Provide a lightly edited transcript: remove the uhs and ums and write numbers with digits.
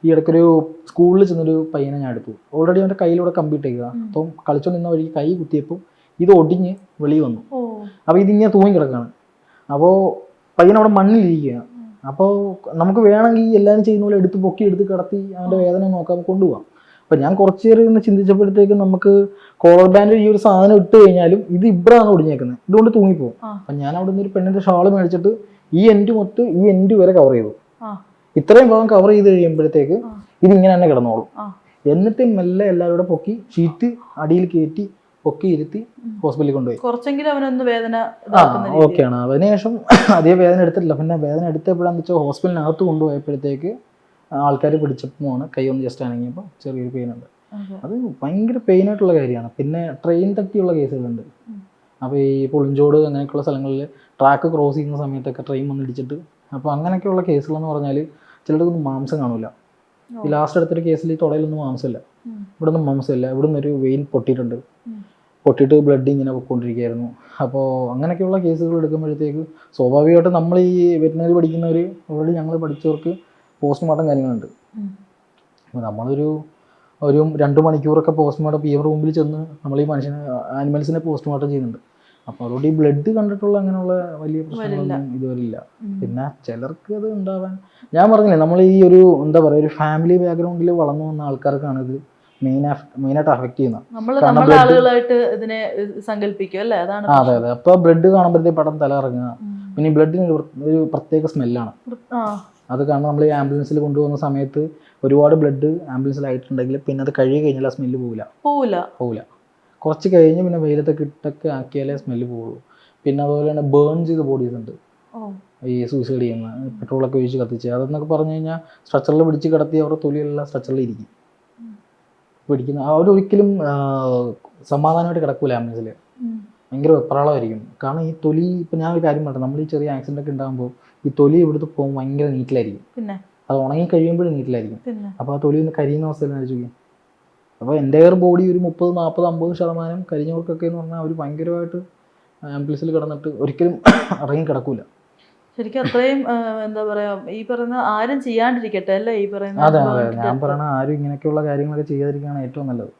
ഈ ഇടയ്ക്കൊരു സ്കൂളിൽ ചെന്നൊരു പയ്യനെ ഞാൻ എടുത്തു. ഓൾറെഡി അവൻ്റെ കയ്യിലൂടെ കമ്പ്യൂട്ടർ ചെയ്യുക. അപ്പം കളിച്ചോണ്ടിരുന്ന വഴി കൈ കുത്തിയപ്പോൾ ഇത് ഒടിഞ്ഞ് വെളി വന്നു. അപ്പോൾ ഇതിങ്ങനെ തൂങ്ങി കിടക്കുകയാണ്. അപ്പോൾ പയ്യനവിടെ മണ്ണിലിരിക്കുകയാണ്. അപ്പോൾ നമുക്ക് വേണമെങ്കിൽ എല്ലാവരും ചെയ്യുന്ന പോലെ എടുത്ത് പൊക്കി എടുത്ത് കിടത്തി അവൻ്റെ വേദന നോക്കാൻ കൊണ്ടുപോകാം. അപ്പം ഞാൻ കുറച്ച് നേരം ഇന്ന് ചിന്തിച്ചപ്പോഴത്തേക്കും നമുക്ക് കോളർ ബാൻഡ് ഈ ഒരു സാധനം ഇട്ട് കഴിഞ്ഞാലും ഇത് ഇവിടെയാണ് ഒടിഞ്ഞേക്കുന്നത്, ഇതുകൊണ്ട് തൂങ്ങിപ്പോകും. അപ്പം ഞാൻ അവിടെ നിന്ന് ഒരു പെണ്ണിൻ്റെ ഷാള് മേടിച്ചിട്ട് ഈ എൻഡ് മൊത്തം ഈ എൻഡ് വരെ കവർ ചെയ്തു. ഇത്രയും ഭാഗം കവർ ചെയ്ത് കഴിയുമ്പോഴത്തേക്ക് ഇതിങ്ങനെ തന്നെ കിടന്നോളും. എന്നിട്ട് മെല്ലെ എല്ലാവരും കൂടെ പൊക്കി ഷീറ്റ് അടിയിൽ കയറ്റി പൊക്കി ഇരുത്തി ഹോസ്പിറ്റലിൽ കൊണ്ടുപോയി. കുറച്ചെങ്കിലും അവനൊന്ന് വേദന ഓക്കെയാണ്. അതിനുശേഷം അതേ വേദന എടുത്തിട്ടില്ല. പിന്നെ വേദന എടുത്തപ്പോഴാന്ന് വെച്ചാൽ ഹോസ്പിറ്റലിനകത്ത് കൊണ്ടുപോയപ്പോഴത്തേക്ക് ആൾക്കാർ പിടിച്ചപ്പോഴാണ് കൈ ഒന്ന് ജസ്റ്റ് അനങ്ങിയപ്പോൾ ചെറിയൊരു പെയിൻ ഉണ്ട്. അത് ഭയങ്കര പെയിൻ ആയിട്ടുള്ള കാര്യമാണ്. പിന്നെ ട്രെയിൻ തട്ടിയുള്ള കേസുകളുണ്ട്. അപ്പോൾ ഈ പുളിഞ്ചോട് അങ്ങനെയൊക്കെയുള്ള സ്ഥലങ്ങളിൽ ട്രാക്ക് ക്രോസ് ചെയ്യുന്ന സമയത്തൊക്കെ ട്രെയിൻ വന്ന് ഇടിച്ചിട്ട്, അപ്പോൾ അങ്ങനെയൊക്കെയുള്ള കേസുകളെന്ന് പറഞ്ഞാൽ ചിലർക്കൊന്നും മാംസം കാണില്ല. ഈ ലാസ്റ്റ് എടുത്തൊരു കേസിൽ ഈ തുടയിലൊന്നും മാംസമില്ല, ഇവിടെ ഒന്നും മാംസമില്ല, ഇവിടെ നിന്നൊരു വെയിൻ പൊട്ടിയിട്ടുണ്ട്, പൊട്ടിയിട്ട് ബ്ലഡ് ഇങ്ങനെ പൊയ്ക്കൊണ്ടിരിക്കുകയായിരുന്നു. അപ്പോൾ അങ്ങനെയൊക്കെയുള്ള കേസുകൾ എടുക്കുമ്പോഴത്തേക്ക് സ്വാഭാവികമായിട്ടും നമ്മൾ ഈ വെറ്റിനറി പഠിക്കുന്നവർ ഓൾറെഡി ഞങ്ങൾ പഠിച്ചവർക്ക് പോസ്റ്റ്മോർട്ടം കാര്യങ്ങളുണ്ട്. അപ്പോൾ നമ്മളൊരു 2 മണിക്കൂറൊക്കെ പോസ്റ്റ്മോർട്ടം പി എം റൂമിൽ ചെന്ന് നമ്മൾ ഈ ആനിമൽസിനെ പോസ്റ്റ്മോർട്ടം ചെയ്യുന്നുണ്ട്. അപ്പോൾ അതുകൊണ്ട് ഈ ബ്ലഡ് കണ്ടിട്ടുള്ള അങ്ങനെയുള്ള വലിയ പ്രശ്നങ്ങളൊന്നും ഇതുവരെ ഇല്ല. പിന്നെ ചിലർക്ക് അത് ഉണ്ടാവാൻ, ഞാൻ പറഞ്ഞില്ലേ, നമ്മൾ ഈ ഒരു എന്താ പറയുക, ഒരു ഫാമിലി ബാക്ക്ഗ്രൗണ്ടിൽ വളർന്നു വന്ന ആൾക്കാർക്കാണ് ഇത് മെയിനായിട്ട് അഫക്റ്റ് ചെയ്യുന്നത്. അതെ അതെ. അപ്പോൾ ബ്ലഡ് കാണുമ്പോഴത്തേക്ക് പടം തല ഇറങ്ങുക. പിന്നെ ഈ ബ്ലഡിന് ഒരു പ്രത്യേക സ്മെല്ലാണ്. അത് കാരണം നമ്മൾ ഈ ആംബുലൻസിൽ കൊണ്ടുപോകുന്ന സമയത്ത് ഒരുപാട് ബ്ലഡ് ആംബുലൻസിലായിട്ടുണ്ടെങ്കിൽ പിന്നെ അത് കഴുകി കഴിഞ്ഞാൽ ആ സ്മെല്ല് പോവില്ല. കുറച്ച് കഴിഞ്ഞ് പിന്നെ വെയിലത്തൊക്കെ ഇട്ടൊക്കെ ആക്കിയാലേ സ്മെല്ല് പോവുള്ളൂ. പിന്നെ അതുപോലെ തന്നെ ബേൺ ചെയ്ത ബോഡീസ് ഉണ്ട്, ഈ സൂയിസൈഡ് ചെയ്യുന്ന, പെട്രോളൊക്കെ ഒഴിച്ച് കത്തിച്ച്. അതെന്നൊക്കെ പറഞ്ഞു കഴിഞ്ഞാൽ സ്ട്രക്ചറിൽ പിടിച്ച് കിടത്തി അവരുടെ തൊലിയെല്ലാം സ്ട്രക്ചറിൽ ഇരിക്കും പിടിക്കുന്ന. അവരൊരിക്കലും സമാധാനമായിട്ട് കിടക്കൂല ആംബുലൻസിൽ. ഭയങ്കര വെപ്രാളമായിരിക്കും. കാരണം ഈ തൊലി, ഇപ്പം ഞാൻ ഒരു കാര്യം പറയട്ടെ, നമ്മൾ ഈ ചെറിയ ആക്സിഡൻ്റ് ഒക്കെ ഉണ്ടാകുമ്പോൾ ഈ തൊലി ഇവിടുത്തെ പോകുമ്പോൾ ഭയങ്കര നീറ്റിലായിരിക്കും. അത് ഉണങ്ങി കഴിയുമ്പോഴും നീറ്റിലായിരിക്കും. അപ്പോൾ ആ തൊലി ഒന്ന് കരിയുന്ന അവസ്ഥയിൽ ആലോചിക്കും. അപ്പോൾ എൻ്റെ ബോഡി ഒരു 30-40-50% കരിഞ്ഞവർക്കൊക്കെ എന്ന് പറഞ്ഞാൽ അവർ ഭയങ്കരമായിട്ട് ആംബുലൻസിൽ കിടന്നിട്ട് ഒരിക്കലും ഇറങ്ങി കിടക്കൂല. ശരിക്കും അത്രയും എന്താ പറയാ, ഈ പറയുന്ന ആരും ചെയ്യാണ്ടിരിക്കട്ടെ അല്ലേ ഈ പറയുന്ന. അതെ അതെ, ഞാൻ പറയണ ആരും ഇങ്ങനെയൊക്കെയുള്ള കാര്യങ്ങളൊക്കെ ചെയ്യാതിരിക്കുകയാണ് ഏറ്റവും നല്ലത്.